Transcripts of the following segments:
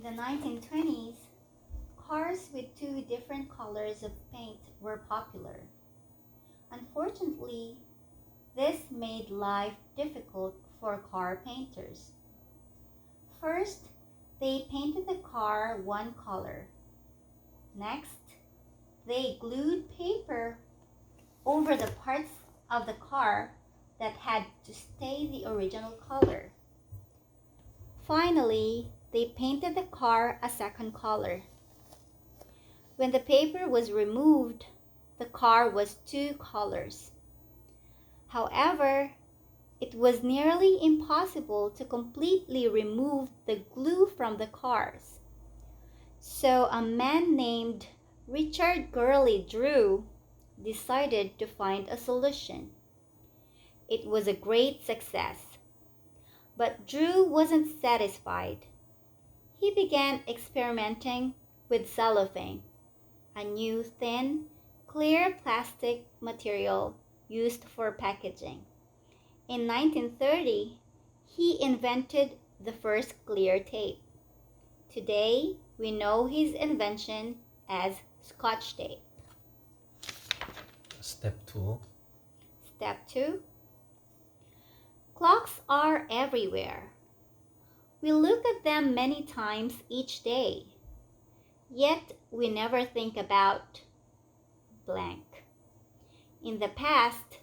In the 1920s, cars with two different colors of paint were popular. Unfortunately, this made life difficult for car painters. First, they painted the car one color. Next, they glued paper over the parts of the car that had to stay the original color. Finally, they painted the car a second color. When the paper was removed, the car was two colors. However, it was nearly impossible to completely remove the glue from the cars. So a man named Richard Gurley Drew decided to find a solution. It was a great success. But Drew wasn't satisfied. He began experimenting with cellophane, a new thin, clear plastic material used for packaging. In 1930, he invented the first clear tape. Today, we know his invention as Scotch tape. Step 2. Step 2. Clocks are everywhere. We look at them many times each day, yet we never think about blank. In the past,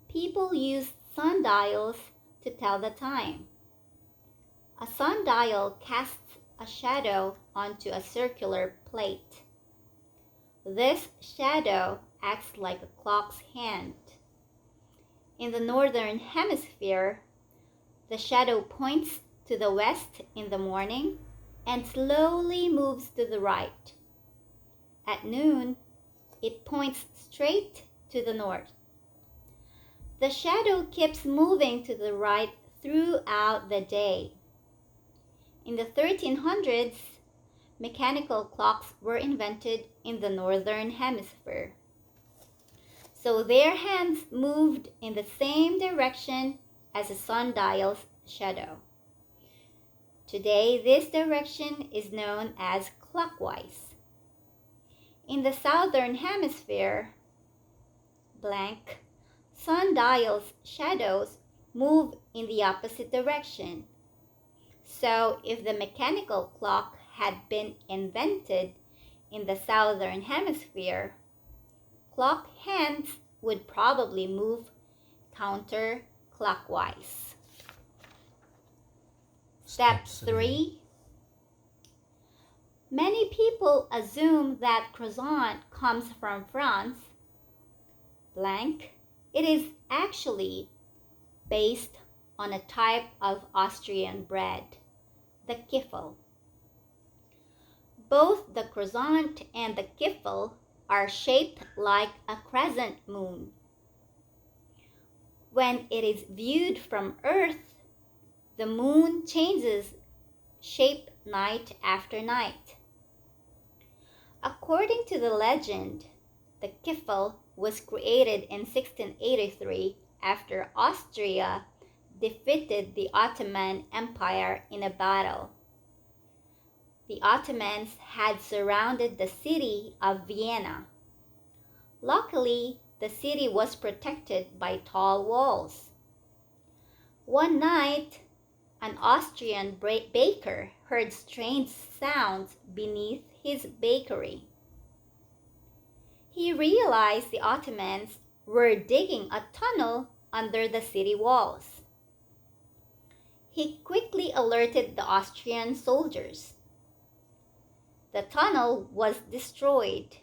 people used sundials to tell the time. A sundial casts a shadow onto a circular plate. This shadow acts like a clock's hand. In the northern hemisphere, the shadow points to the west in the morning and slowly moves to the right. At noon, it points straight to the north. The shadow keeps moving to the right throughout the day. In the 1300s, mechanical clocks were invented in the northern hemisphere. So their hands moved in the same direction as a sundial's shadow. Today, this direction is known as clockwise. In the southern hemisphere, blank, sundials' shadows move in the opposite direction. So if the mechanical clock had been invented in the southern hemisphere, clock hands would probably move counterclockwise. Step 3. Many people assume that croissant comes from France. Blank. It is actually based on a type of Austrian bread, the kiffel. Both the croissant and the kiffel are shaped like a crescent moon. When it is viewed from Earth, the moon changes shape night after night. According to the legend, the kiffel was created in 1683 after Austria defeated the Ottoman Empire in a battle. The Ottomans had surrounded the city of Vienna. Luckily, the city was protected by tall walls. One night, an Austrian baker heard strange sounds beneath his bakery. He realized the Ottomans were digging a tunnel under the city walls. He quickly alerted the Austrian soldiers. The tunnel was destroyed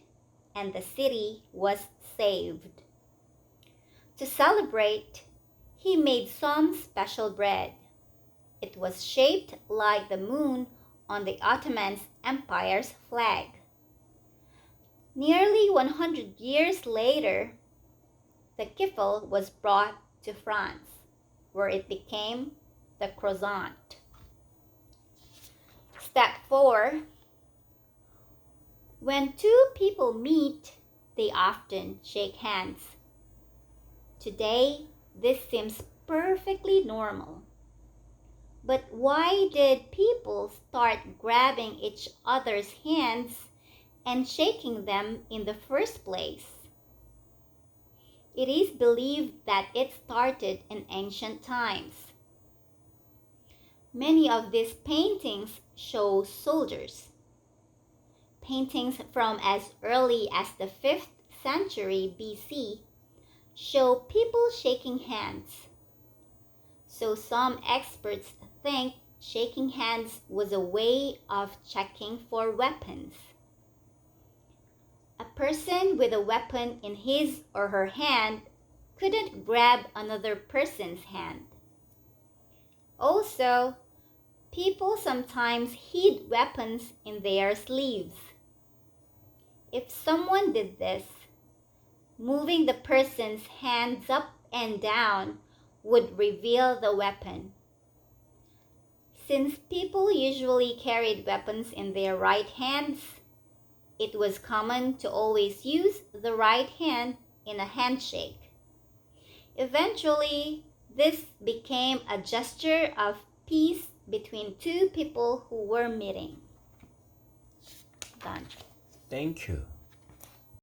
and the city was saved. To celebrate, he made some special bread. It was shaped like the moon on the Ottoman Empire's flag. Nearly 100 years later, the kiffel was brought to France, where it became the croissant. Step 4. When two people meet, they often shake hands. Today, this seems perfectly normal. But why did people start grabbing each other's hands and shaking them in the first place? It is believed that it started in ancient times. Many of these paintings show soldiers. Paintings from as early as the 5th century BC show people shaking hands. So some experts think shaking hands was a way of checking for weapons. A person with a weapon in his or her hand couldn't grab another person's hand. Also, people sometimes hid weapons in their sleeves. If someone did this, moving the person's hands up and down would reveal the weapon. Since people usually carried weapons in their right hands, it was common to always use the right hand in a handshake. Eventually, this became a gesture of peace between two people who were meeting. Done. Thank you.